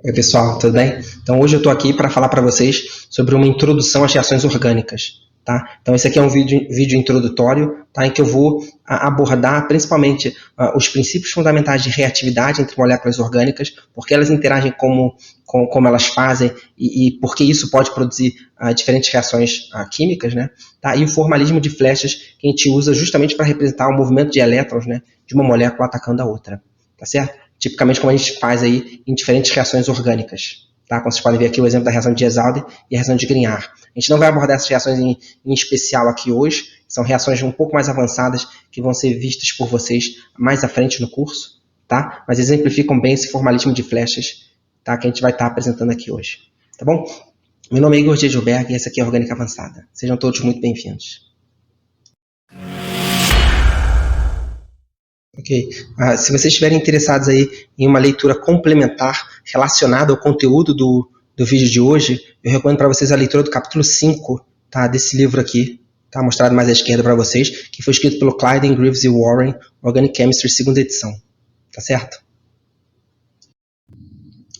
Oi, pessoal, tudo bem? Então, hoje eu estou aqui para falar para vocês sobre uma introdução às reações orgânicas. Tá? Então, esse aqui é um vídeo introdutório, tá? Em que eu vou abordar principalmente os princípios fundamentais de reatividade entre moléculas orgânicas, porque elas interagem como elas fazem e por que isso pode produzir diferentes reações químicas, né? Tá? E o formalismo de flechas que a gente usa justamente para representar o movimento de elétrons, né, de uma molécula atacando a outra. Tá certo? Tipicamente como a gente faz aí em diferentes reações orgânicas. Tá? Como vocês podem ver aqui o exemplo da reação de Diels-Alder e a reação de Grignard. A gente não vai abordar essas reações em especial aqui hoje, são reações um pouco mais avançadas que vão ser vistas por vocês mais à frente no curso, tá? Mas exemplificam bem esse formalismo de flechas, tá? Que a gente vai estar apresentando aqui hoje. Tá bom? Meu nome é Igor Giegelberg e essa aqui é a Orgânica Avançada. Sejam todos muito bem-vindos. Ok. Se vocês estiverem interessados aí em uma leitura complementar relacionada ao conteúdo do vídeo de hoje, eu recomendo para vocês a leitura do capítulo 5, tá, desse livro aqui, tá, mostrado mais à esquerda para vocês, que foi escrito pelo Clyden, Greaves e Warren, Organic Chemistry, segunda edição. Tá certo?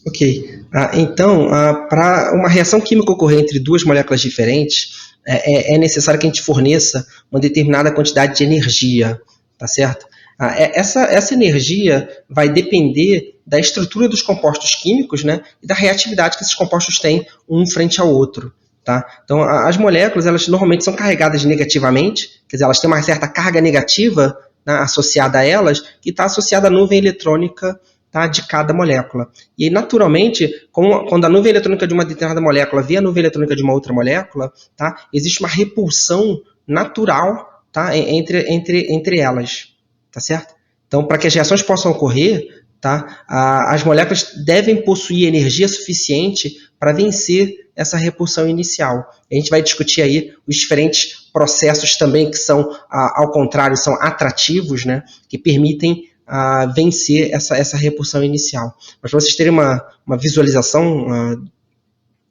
Ok. Então, para uma reação química ocorrer entre duas moléculas diferentes, é necessário que a gente forneça uma determinada quantidade de energia, tá certo? Essa energia vai depender da estrutura dos compostos químicos, né, e da reatividade que esses compostos têm um frente ao outro. Tá? Então, as moléculas, elas normalmente são carregadas negativamente, quer dizer, elas têm uma certa carga negativa, né, associada a elas, que está associada à nuvem eletrônica, tá, de cada molécula. E, naturalmente, quando a nuvem eletrônica de uma determinada molécula vê a nuvem eletrônica de uma outra molécula, tá, existe uma repulsão natural, tá, entre elas. Tá certo? Então, para que as reações possam ocorrer, tá, as moléculas devem possuir energia suficiente para vencer essa repulsão inicial. A gente vai discutir aí os diferentes processos também que são, ao contrário, são atrativos, né, que permitem vencer essa repulsão inicial. Mas para vocês terem uma visualização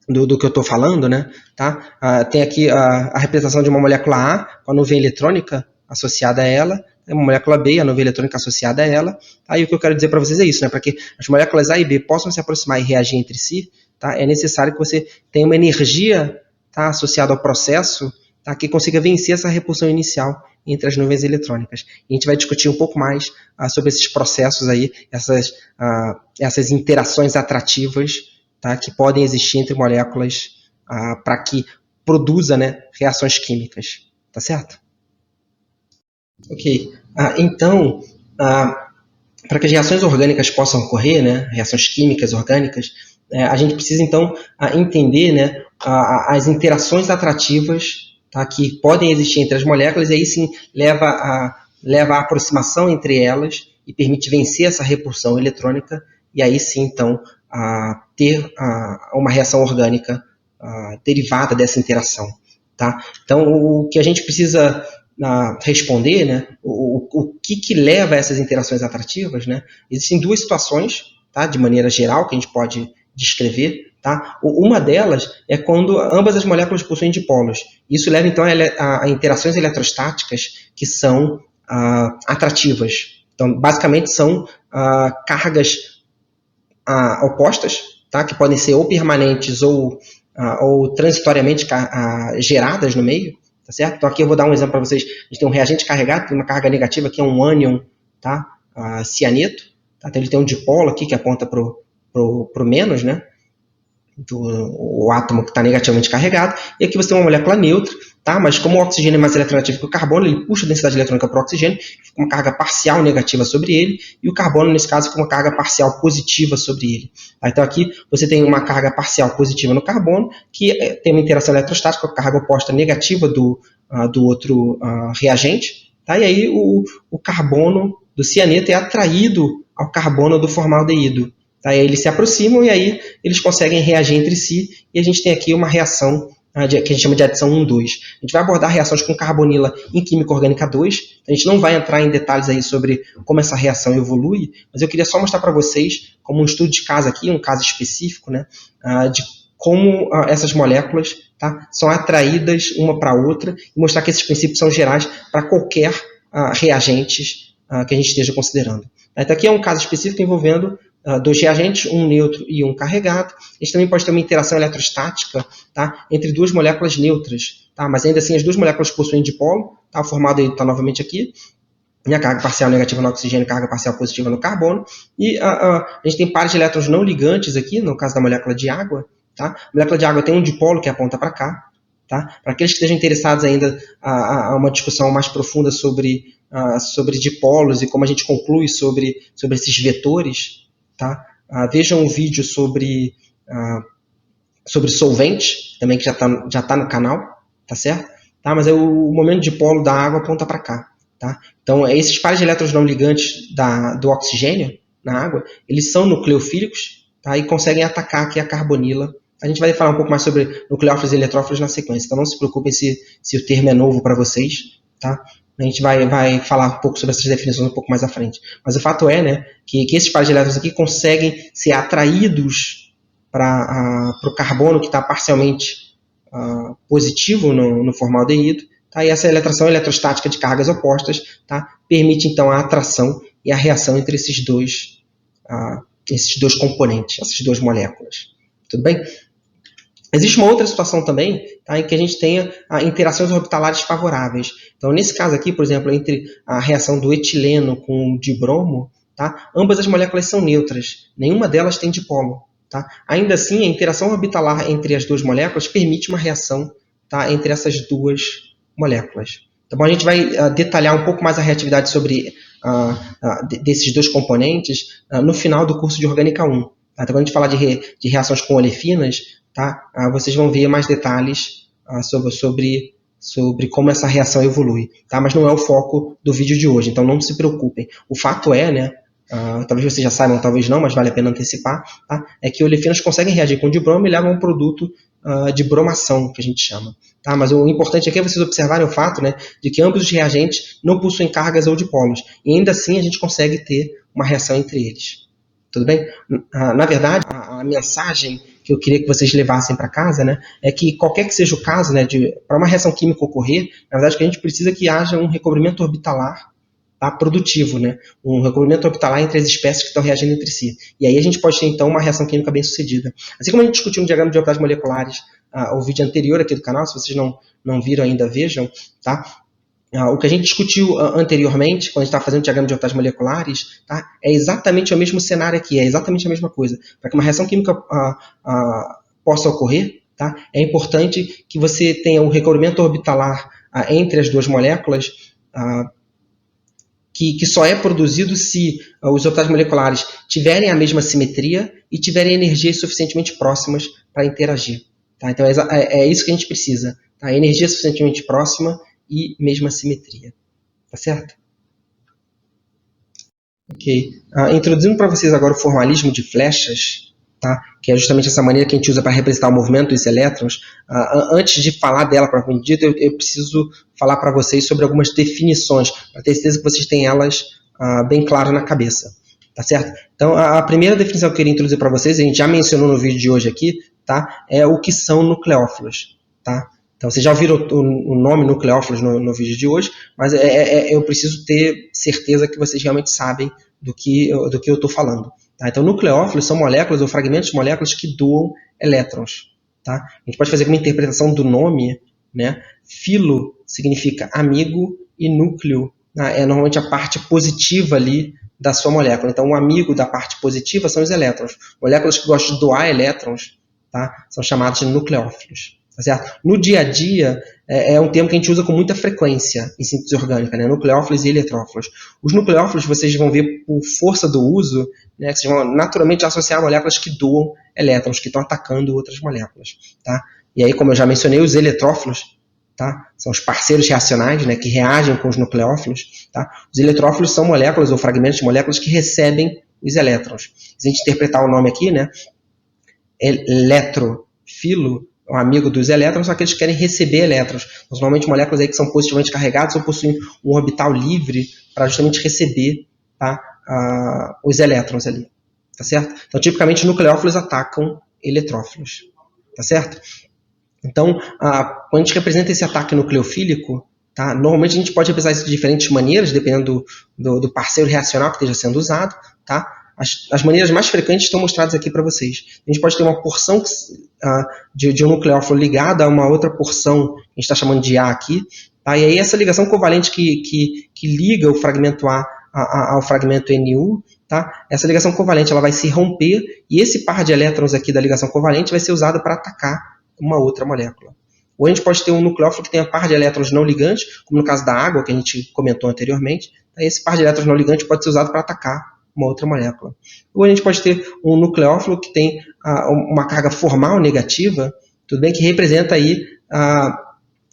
do que eu estou falando, né, tá? Tem aqui a representação de uma molécula A com a nuvem eletrônica associada a ela, uma molécula B, a nuvem eletrônica associada a ela. Aí o que eu quero dizer para vocês é isso, né? Para que as moléculas A e B possam se aproximar e reagir entre si, tá? É necessário que você tenha uma energia, tá, associada ao processo, tá, que consiga vencer essa repulsão inicial entre as nuvens eletrônicas. E a gente vai discutir um pouco mais sobre esses processos aí, essas interações atrativas, tá, que podem existir entre moléculas para que produza, né, reações químicas. Tá certo? Ok. Então, para que as reações orgânicas possam ocorrer, né, reações químicas orgânicas, a gente precisa, então, entender, né, as interações atrativas, tá, que podem existir entre as moléculas, e aí sim leva à aproximação entre elas e permite vencer essa repulsão eletrônica, e aí sim, então, ter uma reação orgânica derivada dessa interação. Tá? Então, o que a gente precisa responder, né, o que leva a essas interações atrativas, né? Existem duas situações, tá, de maneira geral, que a gente pode descrever. Tá? Uma delas é quando ambas as moléculas possuem dipolos. Isso leva, então, a interações eletrostáticas que são atrativas. Então, basicamente, são cargas opostas, tá? Que podem ser ou permanentes ou transitoriamente geradas no meio. Tá certo? Então aqui eu vou dar um exemplo para vocês. A gente tem um reagente carregado, tem uma carga negativa, que é um ânion, tá? Cianeto. Tá? Então ele tem um dipolo aqui que aponta para o menos, né? O átomo que está negativamente carregado. E aqui você tem uma molécula neutra, tá? Mas como o oxigênio é mais eletronegativo que o carbono, ele puxa a densidade eletrônica para o oxigênio, fica uma carga parcial negativa sobre ele, e o carbono, nesse caso, fica uma carga parcial positiva sobre ele. Tá? Então aqui você tem uma carga parcial positiva no carbono, que tem uma interação eletrostática com a carga oposta negativa do outro reagente, tá? E aí o carbono do cianeto é atraído ao carbono do formaldeído. Tá? E aí eles se aproximam e aí eles conseguem reagir entre si, e a gente tem aqui uma reação que a gente chama de adição 1,2. A gente vai abordar reações com carbonila em química orgânica 2. A gente não vai entrar em detalhes aí sobre como essa reação evolui, mas eu queria só mostrar para vocês, como um estudo de caso aqui, um caso específico, né, de como essas moléculas, tá, são atraídas uma para a outra, e mostrar que esses princípios são gerais para qualquer reagentes que a gente esteja considerando. Então aqui é um caso específico envolvendo dois reagentes, um neutro e um carregado. A gente também pode ter uma interação eletrostática, tá, entre duas moléculas neutras, tá, mas ainda assim as duas moléculas possuem dipolo, tá, o formado está novamente aqui, e a carga parcial negativa no oxigênio, carga parcial positiva no carbono, e a gente tem pares de elétrons não ligantes aqui, no caso da molécula de água, tá? A molécula de água tem um dipolo que aponta para cá, tá? Para aqueles que estejam interessados ainda a uma discussão mais profunda sobre dipolos e como a gente conclui sobre esses vetores, tá? Vejam um vídeo sobre solvente, também que já tá no canal, tá certo? Tá? Mas o momento de dipolo da água aponta para cá. Tá? Então, esses pares de elétrons não ligantes do oxigênio na água, eles são nucleofílicos, tá? E conseguem atacar aqui a carbonila. A gente vai falar um pouco mais sobre nucleófilos e eletrófilos na sequência, então não se preocupem se o termo é novo para vocês. Tá? A gente vai falar um pouco sobre essas definições um pouco mais à frente. Mas o fato é, né, que esses pares de elétrons aqui conseguem ser atraídos para o carbono que está parcialmente positivo no formaldeído, tá? E essa atração eletrostática de cargas opostas, tá, permite então a atração e a reação entre esses dois componentes, essas duas moléculas. Tudo bem? Existe uma outra situação também, tá, em que a gente tenha interações orbitalares favoráveis. Então, nesse caso aqui, por exemplo, entre a reação do etileno com o dibromo, tá, ambas as moléculas são neutras, nenhuma delas tem dipolo. Tá? Ainda assim, a interação orbitalar entre as duas moléculas permite uma reação, tá, entre essas duas moléculas. Então, a gente vai detalhar um pouco mais a reatividade sobre desses dois componentes no final do curso de Orgânica 1. Tá? Então, quando a gente falar de reações com olefinas, tá, vocês vão ver mais detalhes sobre como essa reação evolui. Tá? Mas não é o foco do vídeo de hoje, então não se preocupem. O fato é, né, talvez vocês já saibam, talvez não, mas vale a pena antecipar, tá? É que olefinas conseguem reagir com o dibromo e levam a um produto de bromação, que a gente chama. Tá? Mas o importante aqui é vocês observarem o fato, né, de que ambos os reagentes não possuem cargas ou dipolos, e ainda assim a gente consegue ter uma reação entre eles. Tudo bem? Na verdade, a mensagem que eu queria que vocês levassem para casa, né, é que qualquer que seja o caso, né, para uma reação química ocorrer, na verdade que a gente precisa que haja um recobrimento orbitalar, tá, produtivo, né? Um recobrimento orbital entre as espécies que estão reagindo entre si. E aí a gente pode ter, então, uma reação química bem sucedida. Assim como a gente discutiu no diagrama de orbitais moleculares, o vídeo anterior aqui do canal, se vocês não viram ainda, vejam, tá? O que a gente discutiu anteriormente, quando a gente estava fazendo o diagrama de orbitais moleculares, tá? É exatamente o mesmo cenário aqui, é exatamente a mesma coisa. Para que uma reação química possa ocorrer, tá? É importante que você tenha um recobrimento orbitalar entre as duas moléculas, que só é produzido se os orbitais moleculares tiverem a mesma simetria e tiverem energias suficientemente próximas para interagir. Tá? Então é isso que a gente precisa. Tá? Energia suficientemente próxima e mesma simetria. Tá certo? Ok. Introduzindo para vocês agora o formalismo de flechas, tá? Que é justamente essa maneira que a gente usa para representar o movimento dos elétrons. Antes de falar dela propriamente dita, eu preciso falar para vocês sobre algumas definições, para ter certeza que vocês têm elas bem claras na cabeça. Tá certo? Então, a primeira definição que eu queria introduzir para vocês, a gente já mencionou no vídeo de hoje aqui, tá? É o que são nucleófilos. Tá? Então, vocês já ouviram o nome nucleófilos no vídeo de hoje, mas eu preciso ter certeza que vocês realmente sabem do que eu estou falando. Tá? Então, nucleófilos são moléculas ou fragmentos de moléculas que doam elétrons. Tá? A gente pode fazer uma interpretação do nome, né? Filo significa amigo e núcleo, né, é normalmente a parte positiva ali da sua molécula. Então, o amigo da parte positiva são os elétrons. Moléculas que gostam de doar elétrons, tá, são chamadas de nucleófilos. Tá certo? No dia a dia, é um termo que a gente usa com muita frequência em síntese orgânica, né? Nucleófilos e eletrófilos. Os nucleófilos, vocês vão ver por força do uso, né, vocês vão naturalmente associar moléculas que doam elétrons, que estão atacando outras moléculas. Tá? E aí, como eu já mencionei, os eletrófilos, tá, são os parceiros reacionais, né, que reagem com os nucleófilos. Tá? Os eletrófilos são moléculas ou fragmentos de moléculas que recebem os elétrons. Se a gente interpretar o nome aqui, né, eletrofilo, um amigo dos elétrons, são aqueles que querem receber elétrons. Normalmente moléculas aí que são positivamente carregadas ou possuem um orbital livre para justamente receber, tá, os elétrons ali. Tá certo? Então, tipicamente, nucleófilos atacam eletrófilos. Tá certo? Então, quando a gente representa esse ataque nucleofílico, tá, normalmente a gente pode representar isso de diferentes maneiras, dependendo do parceiro reacional que esteja sendo usado. Tá? as maneiras mais frequentes estão mostradas aqui para vocês. A gente pode ter uma porção de um nucleófilo ligada a uma outra porção, que a gente está chamando de A aqui, tá? E aí essa ligação covalente que liga o fragmento A ao fragmento NU, tá? Essa ligação covalente ela vai se romper e esse par de elétrons aqui da ligação covalente vai ser usado para atacar uma outra molécula. Ou a gente pode ter um nucleófilo que tenha par de elétrons não ligantes, como no caso da água, que a gente comentou anteriormente. Esse par de elétrons não ligantes pode ser usado para atacar uma outra molécula. Ou a gente pode ter um nucleófilo que tem uma carga formal negativa, tudo bem, que representa aí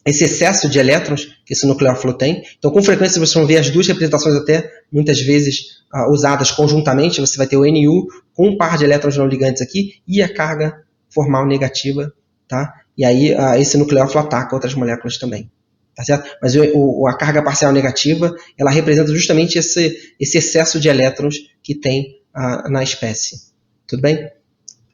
esse excesso de elétrons que esse nucleófilo tem. Então, com frequência, vocês vão ver as duas representações até, muitas vezes, usadas conjuntamente. Você vai ter o NU com um par de elétrons não ligantes aqui e a carga formal negativa, tá? E aí, esse nucleófilo ataca outras moléculas também. Tá certo? Mas a carga parcial negativa, ela representa justamente esse excesso de elétrons que tem na espécie. Tudo bem?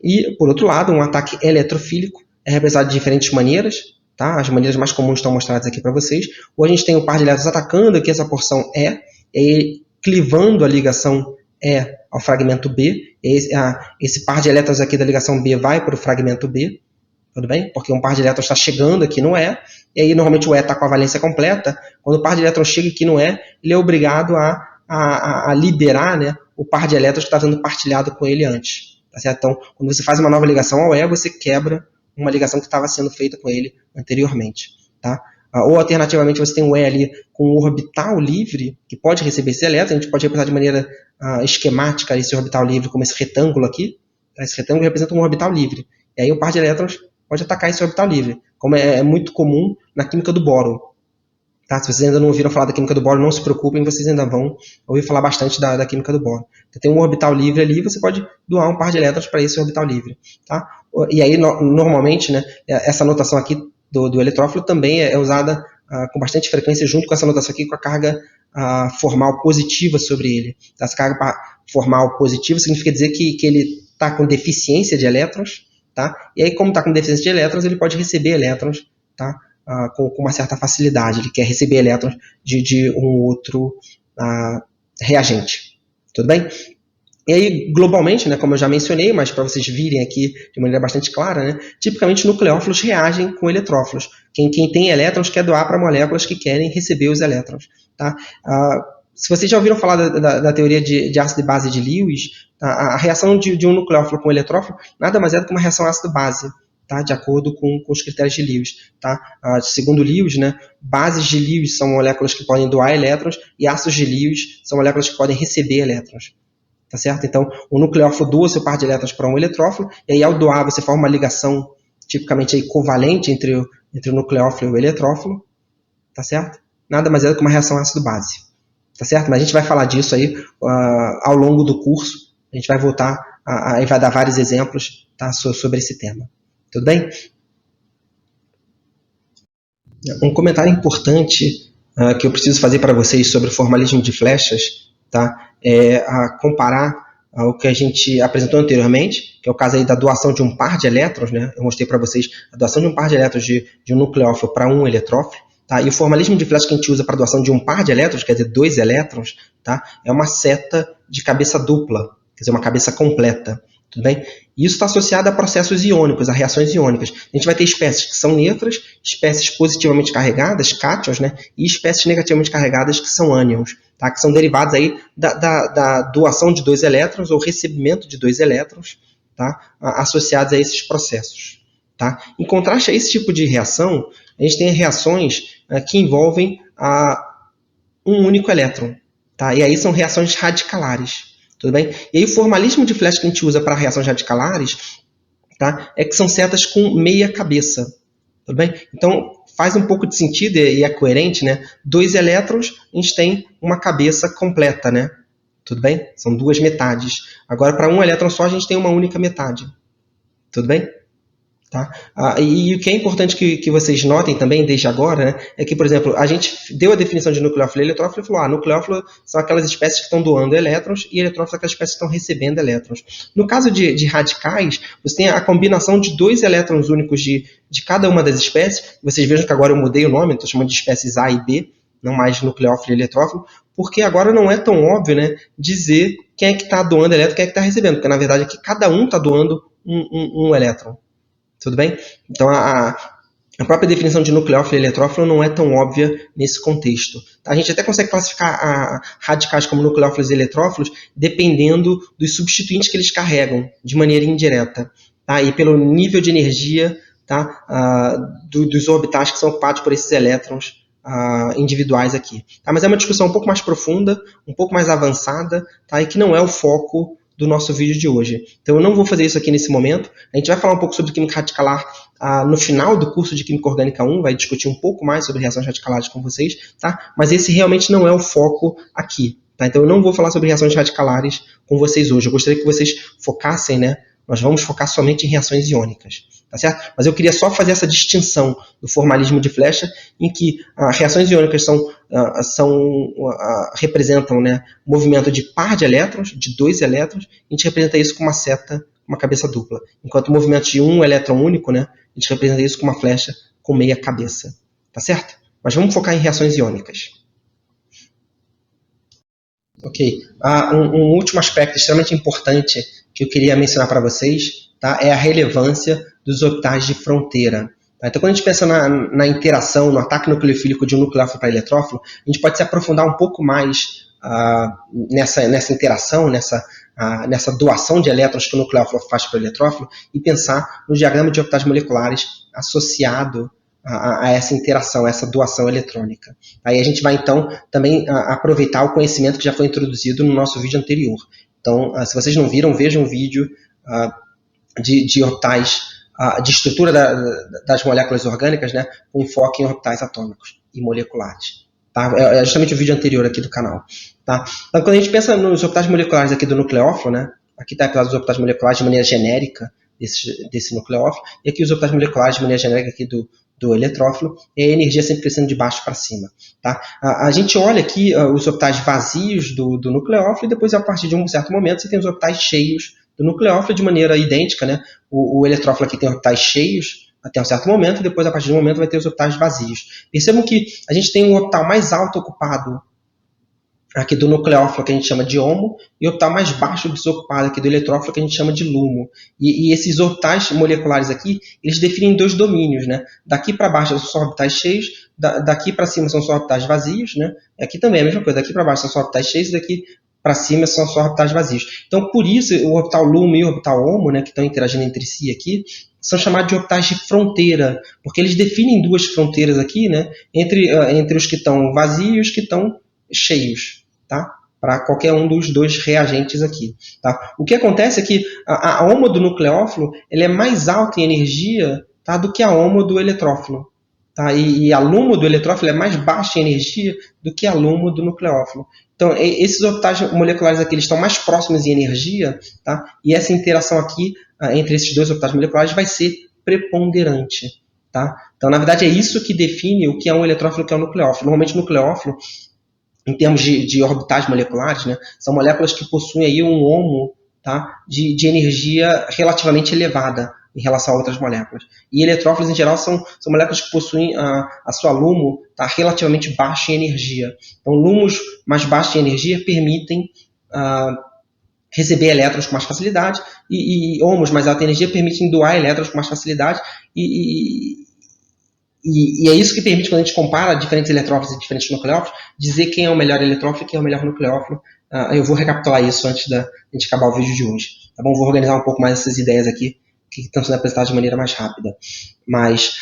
E, por outro lado, um ataque eletrofílico é representado de diferentes maneiras. Tá? As maneiras mais comuns estão mostradas aqui para vocês. Ou a gente tem o par de elétrons atacando aqui essa porção E, e clivando a ligação E ao fragmento B. Esse par de elétrons aqui da ligação B vai para o fragmento B. Tudo bem? Porque um par de elétrons está chegando aqui no E, e aí normalmente o E está com a valência completa. Quando o par de elétrons chega aqui no E, ele é obrigado a liberar, né, o par de elétrons que está sendo partilhado com ele antes. Tá certo? Então, quando você faz uma nova ligação ao E, você quebra uma ligação que estava sendo feita com ele anteriormente. Tá? Ou, alternativamente, você tem um E ali com um orbital livre, que pode receber esse elétron. A gente pode representar de maneira esquemática esse orbital livre como esse retângulo aqui. Tá? Esse retângulo representa um orbital livre. E aí o par de elétrons pode atacar esse orbital livre, como é muito comum na química do boro. Tá? Se vocês ainda não ouviram falar da química do boro, não se preocupem, vocês ainda vão ouvir falar bastante da química do boro. Então, tem um orbital livre ali, você pode doar um par de elétrons para esse orbital livre. Tá? E aí, normalmente, né, essa notação aqui do eletrófilo também é usada com bastante frequência, junto com essa notação aqui, com a carga formal positiva sobre ele. Tá? Essa carga formal positiva significa dizer que ele está com deficiência de elétrons. Tá? E aí, como está com deficiência de elétrons, ele pode receber elétrons, tá? Com uma certa facilidade. Ele quer receber elétrons de um outro reagente. Tudo bem? E aí, globalmente, né, como eu já mencionei, mas para vocês virem aqui de maneira bastante clara, né, tipicamente nucleófilos reagem com eletrófilos. Quem tem elétrons quer doar para moléculas que querem receber os elétrons. Tá? Se vocês já ouviram falar da teoria de ácido e base de Lewis, a reação de um nucleófilo com um eletrófilo nada mais é do que uma reação ácido-base, tá? De acordo com os critérios de Lewis. Tá? Segundo Lewis, né, bases de Lewis são moléculas que podem doar elétrons e ácidos de Lewis são moléculas que podem receber elétrons. Tá certo? Então, o nucleófilo doa seu par de elétrons para um eletrófilo, e aí ao doar você forma uma ligação tipicamente aí covalente entre o nucleófilo e o eletrófilo. Tá certo? Nada mais é do que uma reação ácido-base. Tá certo? Mas a gente vai falar disso aí ao longo do curso. A gente vai voltar e vai dar vários exemplos, tá, sobre esse tema. Tudo bem? Um comentário importante que eu preciso fazer para vocês sobre o formalismo de flechas, tá, é comparar o que a gente apresentou anteriormente, que é o caso aí da doação de um par de elétrons, né? Eu mostrei para vocês a doação de um par de elétrons de um nucleófilo para um eletrófilo. Tá? E o formalismo de flecha que a gente usa para a doação de um par de elétrons, quer dizer, 2 elétrons, tá? É uma seta de cabeça dupla, quer dizer, uma cabeça completa. Tudo bem? E isso está associado a processos iônicos, a reações iônicas. A gente vai ter espécies que são neutras, espécies positivamente carregadas, cátions, né? E espécies negativamente carregadas, que são ânions, tá? Que são derivados aí da doação de 2 elétrons ou recebimento de 2 elétrons, tá? Associados a esses processos. Tá? Em contraste a esse tipo de reação, a gente tem reações que envolvem um único elétron. Tá? E aí são reações radicalares. Tudo bem? E aí o formalismo de flecha que a gente usa para reações radicalares, tá, é que são setas com meia cabeça. Tudo bem? Então faz um pouco de sentido e é coerente, né? 2 elétrons, a gente tem uma cabeça completa. Né? Tudo bem? São 2 metades. Agora, para um elétron só, a gente tem uma única metade. Tudo bem? Tá? E o que é importante que vocês notem também, desde agora, né, é que, por exemplo, a gente deu a definição de nucleófilo e eletrófilo e falou, nucleófilo são aquelas espécies que estão doando elétrons e eletrófilo são aquelas espécies que estão recebendo elétrons. No caso de radicais, você tem a combinação de 2 elétrons únicos de cada uma das espécies. Vocês vejam que agora eu mudei o nome, estou chamando de espécies A e B, não mais nucleófilo e eletrófilo, porque agora não é tão óbvio, né, dizer quem é que está doando elétron, quem é que está recebendo, porque na verdade aqui cada um está doando um elétron. Tudo bem? Então a própria definição de nucleófilo e eletrófilo não é tão óbvia nesse contexto. A gente até consegue classificar radicais como nucleófilos e eletrófilos dependendo dos substituintes que eles carregam, de maneira indireta. Tá? E pelo nível de energia, tá? Dos orbitais que são ocupados por esses elétrons individuais aqui. Tá? Mas é uma discussão um pouco mais profunda, um pouco mais avançada, tá? E que não é o foco do nosso vídeo de hoje. Então eu não vou fazer isso aqui nesse momento. A gente vai falar um pouco sobre química radicalar no final do curso de Química Orgânica 1, vai discutir um pouco mais sobre reações radicalares com vocês, tá? Mas esse realmente não é o foco aqui. Tá? Então eu não vou falar sobre reações radicalares com vocês hoje. Eu gostaria que vocês focassem, né? Nós vamos focar somente em reações iônicas. Tá certo? Mas eu queria só fazer essa distinção do formalismo de Flecha, em que reações iônicas representam, né, movimento de par de elétrons, de 2 elétrons, a gente representa isso com uma seta, uma cabeça dupla. Enquanto o movimento de um elétron único, né, a gente representa isso com uma flecha com meia cabeça. Tá certo? Mas vamos focar em reações iônicas. Ok. Um último aspecto extremamente importante que eu queria mencionar para vocês, tá, é a relevância dos orbitais de fronteira. Tá? Então, quando a gente pensa na interação, no ataque nucleofílico de um nucleófilo para eletrófilo, a gente pode se aprofundar um pouco mais nessa interação, nessa doação de elétrons que o nucleófilo faz para o eletrófilo e pensar no diagrama de orbitais moleculares associado a essa interação, a essa doação eletrônica. Aí a gente vai, então, também aproveitar o conhecimento que já foi introduzido no nosso vídeo anterior. Então, se vocês não viram, vejam um vídeo de orbitais, de estrutura das moléculas orgânicas, né, com enfoque em orbitais atômicos e moleculares. Tá? É justamente o vídeo anterior aqui do canal. Tá? Então, quando a gente pensa nos orbitais moleculares aqui do nucleófilo, né, aqui está apelado os orbitais moleculares de maneira genérica desse nucleófilo, e aqui os orbitais moleculares de maneira genérica aqui do eletrófilo, e a energia sempre crescendo de baixo para cima. Tá? A gente olha aqui os orbitais vazios do nucleófilo, e depois, a partir de um certo momento, você tem os orbitais cheios do nucleófilo de maneira idêntica. Né? O eletrófilo aqui tem orbitais cheios até um certo momento, e depois, a partir de um momento, vai ter os orbitais vazios. Percebam que a gente tem um orbital mais alto ocupado aqui do nucleófilo, que a gente chama de HOMO, e o orbital mais baixo desocupado aqui do eletrófilo, que a gente chama de LUMO. E esses orbitais moleculares aqui, eles definem 2 domínios. Né? Daqui para baixo são só orbitais cheios, daqui para cima são só orbitais vazios. Né? E aqui também é a mesma coisa, daqui para baixo são só orbitais cheios, e daqui para cima são só orbitais vazios. Então, por isso, o orbital LUMO e o orbital HOMO, né, que estão interagindo entre si aqui, são chamados de orbitais de fronteira, porque eles definem 2 fronteiras aqui, né, entre os que estão vazios e os que estão cheios. Tá? Para qualquer um dos 2 reagentes aqui. Tá? O que acontece é que a HOMO do nucleófilo ele é mais alta em energia, tá, do que a HOMO do eletrófilo. Tá? E a LUMO do eletrófilo é mais baixa em energia do que a LUMO do nucleófilo. Então, esses orbitais moleculares aqui eles estão mais próximos em energia, tá? E essa interação aqui entre esses 2 orbitais moleculares vai ser preponderante. Tá? Então, na verdade, é isso que define o que é um eletrófilo e o que é um nucleófilo. Normalmente, o nucleófilo, em termos de orbitais moleculares, né, são moléculas que possuem aí um HOMO, tá, de energia relativamente elevada em relação a outras moléculas. E eletrófilos, em geral, são moléculas que possuem a sua LUMO tá, relativamente baixa em energia. Então, LUMOs mais baixos em energia permitem receber elétrons com mais facilidade, e HOMOs mais alta em energia permitem doar elétrons com mais facilidade, e é isso que permite, quando a gente compara diferentes eletrófilos e diferentes nucleófilos, dizer quem é o melhor eletrófilo e quem é o melhor nucleófilo. Eu vou recapitular isso antes de a gente acabar o vídeo de hoje. Tá bom? Vou organizar um pouco mais essas ideias aqui, que estão sendo apresentadas de maneira mais rápida. Mas,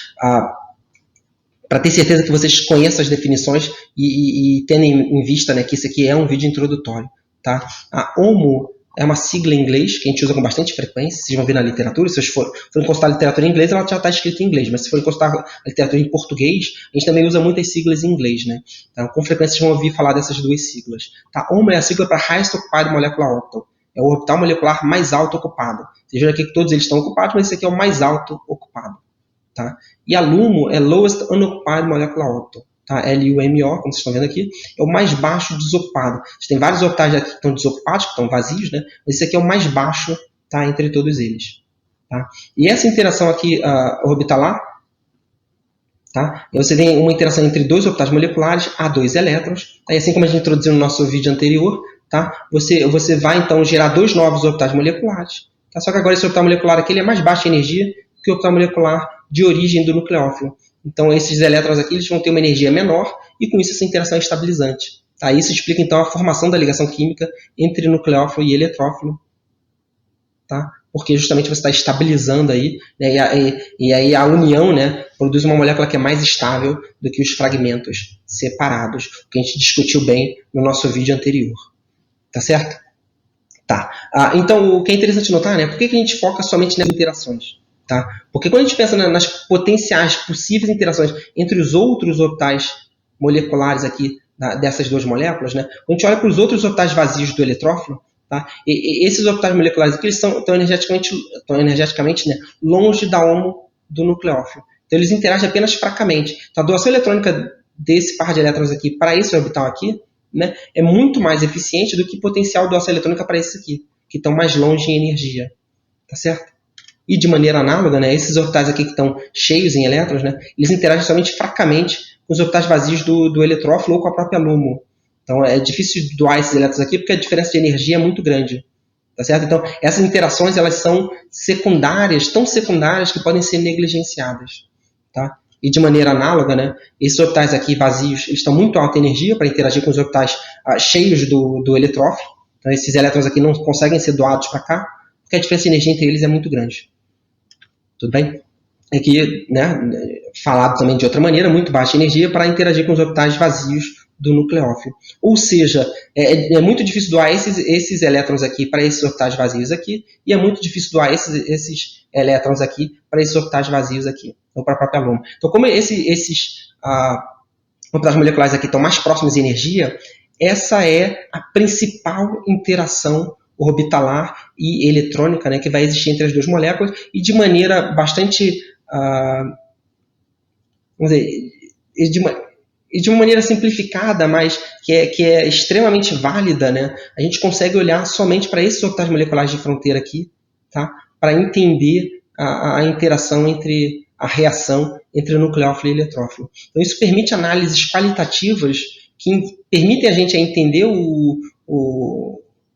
para ter certeza que vocês conheçam as definições e tendo em vista, né, que isso aqui é um vídeo introdutório. Tá? A HOMO é uma sigla em inglês que a gente usa com bastante frequência. Vocês vão ver na literatura. Se vocês forem consultar a literatura em inglês, ela já está escrita em inglês. Mas se forem consultar a literatura em português, a gente também usa muitas siglas em inglês. Né? Então, com frequência, vocês vão ouvir falar dessas 2 siglas. Tá? HOMO é a sigla para Highest Occupied Molecular Orbital. É o orbital molecular mais alto ocupado. Vocês viram aqui que todos eles estão ocupados, mas esse aqui é o mais alto ocupado. Tá? E a LUMO é Lowest Unoccupied Molecular Orbital. Tá? LUMO, como vocês estão vendo aqui, é o mais baixo desocupado. Você tem vários orbitais aqui que estão desocupados, que estão vazios, né? Mas esse aqui é o mais baixo, tá, entre todos eles. Tá? E essa interação aqui orbital, tá? E você tem uma interação entre 2 orbitais moleculares, a 2 elétrons. Tá? E assim como a gente introduziu no nosso vídeo anterior, tá? Você vai então gerar dois novos orbitais moleculares, tá? Só que agora esse orbital molecular aqui ele é mais baixa energia que o orbital molecular de origem do nucleófilo. Então esses elétrons aqui eles vão ter uma energia menor e com isso essa interação é estabilizante. Tá? Isso explica então a formação da ligação química entre nucleófilo e eletrófilo, tá? Porque justamente você está estabilizando aí, né? E aí a união, né, produz uma molécula que é mais estável do que os fragmentos separados, que a gente discutiu bem no nosso vídeo anterior. Tá certo? Tá. Então, o que é interessante notar, né, por que a gente foca somente nas interações? Tá? Porque quando a gente pensa nas potenciais possíveis interações entre os outros orbitais moleculares aqui dessas duas moléculas, né, quando a gente olha para os outros orbitais vazios do eletrófilo, tá? Esses orbitais moleculares aqui eles estão energeticamente, né, longe da HOMO do nucleófilo. Então eles interagem apenas fracamente. Então a doação eletrônica desse par de elétrons aqui para esse orbital aqui, né, é muito mais eficiente do que potencial doação eletrônica para esses aqui, que estão mais longe em energia. Tá certo? E de maneira análoga, né, esses orbitais aqui que estão cheios em elétrons, né, eles interagem somente fracamente com os orbitais vazios do eletrófilo ou com a própria LUMO. Então é difícil doar esses elétrons aqui porque a diferença de energia é muito grande. Tá certo? Então essas interações elas são secundárias, tão secundárias que podem ser negligenciadas. Tá? E de maneira análoga, né, esses orbitais aqui vazios eles estão muito alta energia para interagir com os orbitais cheios do eletrófilo. Então esses elétrons aqui não conseguem ser doados para cá, porque a diferença de energia entre eles é muito grande. Tudo bem? Aqui, né, falado também de outra maneira, muito baixa energia para interagir com os orbitais vazios do nucleófilo. Ou seja, é muito difícil doar esses elétrons aqui para esses orbitais vazios aqui, e é muito difícil doar esses elétrons aqui para esses orbitais vazios aqui, ou para a própria LUMO. Então, como esses orbitais moleculares aqui estão mais próximos em energia, essa é a principal interação orbitalar e eletrônica, né, que vai existir entre as duas moléculas, e de maneira bastante, vamos dizer, de uma maneira simplificada, mas que é extremamente válida, né, a gente consegue olhar somente para esses orbitais moleculares de fronteira aqui, tá, para entender a interação entre a reação entre o nucleófilo e o eletrófilo. Então isso permite análises qualitativas que permitem a gente entender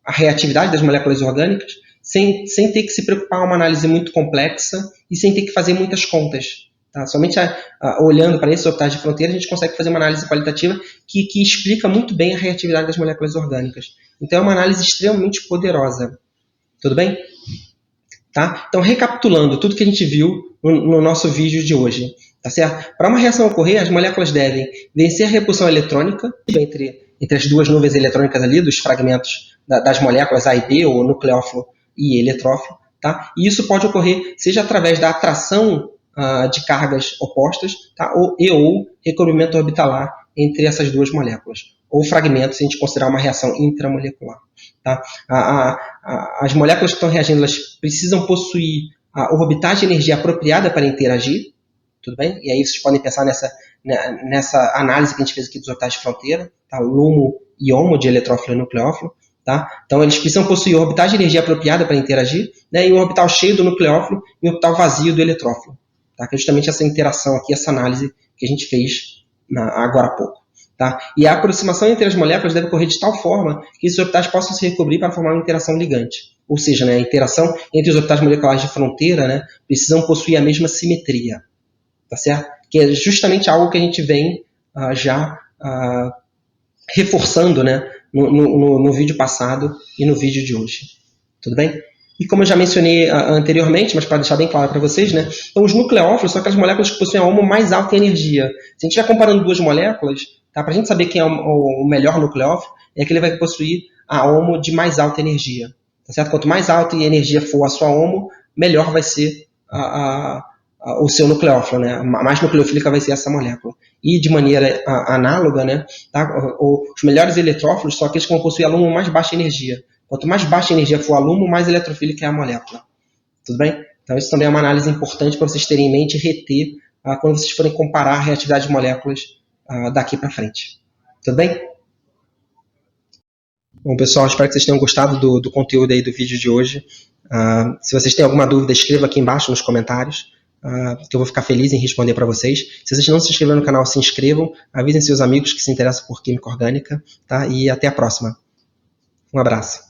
a reatividade das moléculas orgânicas sem ter que se preocupar com uma análise muito complexa e sem ter que fazer muitas contas. Tá? Somente olhando para esses orbitais de fronteira a gente consegue fazer uma análise qualitativa que explica muito bem a reatividade das moléculas orgânicas. Então é uma análise extremamente poderosa. Tudo bem? Tá? Então, recapitulando tudo que a gente viu no nosso vídeo de hoje. Tá certo? Para uma reação ocorrer, as moléculas devem vencer a repulsão eletrônica entre as duas nuvens eletrônicas ali, dos fragmentos das moléculas A e B, ou nucleófilo e eletrófilo. Tá? E isso pode ocorrer seja através da atração de cargas opostas, tá? ou recobrimento orbitalar entre essas duas moléculas. Ou fragmentos, se a gente considerar uma reação intramolecular. Tá? As moléculas que estão reagindo elas precisam possuir a orbitagem de energia apropriada para interagir. Tudo bem? E aí vocês podem pensar nessa análise que a gente fez aqui dos orbitais de fronteira, tá? LUMO e HOMO, de eletrófilo e nucleófilo. Tá? Então eles precisam possuir orbitagem de energia apropriada para interagir, né? E um orbital cheio do nucleófilo e um orbital vazio do eletrófilo. Tá? Que é justamente essa interação aqui, essa análise que a gente fez agora há pouco. Tá? E a aproximação entre as moléculas deve ocorrer de tal forma que esses orbitais possam se recobrir para formar uma interação ligante. Ou seja, né, a interação entre os orbitais moleculares de fronteira, né, precisam possuir a mesma simetria. Tá certo? Que é justamente algo que a gente vem já reforçando, né, no vídeo passado e no vídeo de hoje. Tudo bem? E como eu já mencionei anteriormente, mas para deixar bem claro para vocês, né, então os nucleófilos são aquelas moléculas que possuem a HOMO mais alta em energia. Se a gente estiver comparando duas moléculas, tá, para a gente saber quem é o melhor nucleófilo, é aquele que vai possuir a HOMO de mais alta energia. Tá certo? Quanto mais alta em energia for a sua HOMO, melhor vai ser o seu nucleófilo, né? Mais nucleofílica vai ser essa molécula. E de maneira análoga, né, tá? Os melhores eletrófilos são aqueles que vão possuir a LUMO mais baixa energia. Quanto mais baixa energia for a LUMO, mais eletrofílica é a molécula. Tudo bem? Então isso também é uma análise importante para vocês terem em mente e reter quando vocês forem comparar a reatividade de moléculas daqui para frente. Tudo bem? Bom, pessoal, espero que vocês tenham gostado do conteúdo aí do vídeo de hoje. Se vocês têm alguma dúvida, escreva aqui embaixo nos comentários, que eu vou ficar feliz em responder para vocês. Se vocês não se inscreveram no canal, se inscrevam, avisem seus amigos que se interessam por química orgânica, tá? E até a próxima. Um abraço.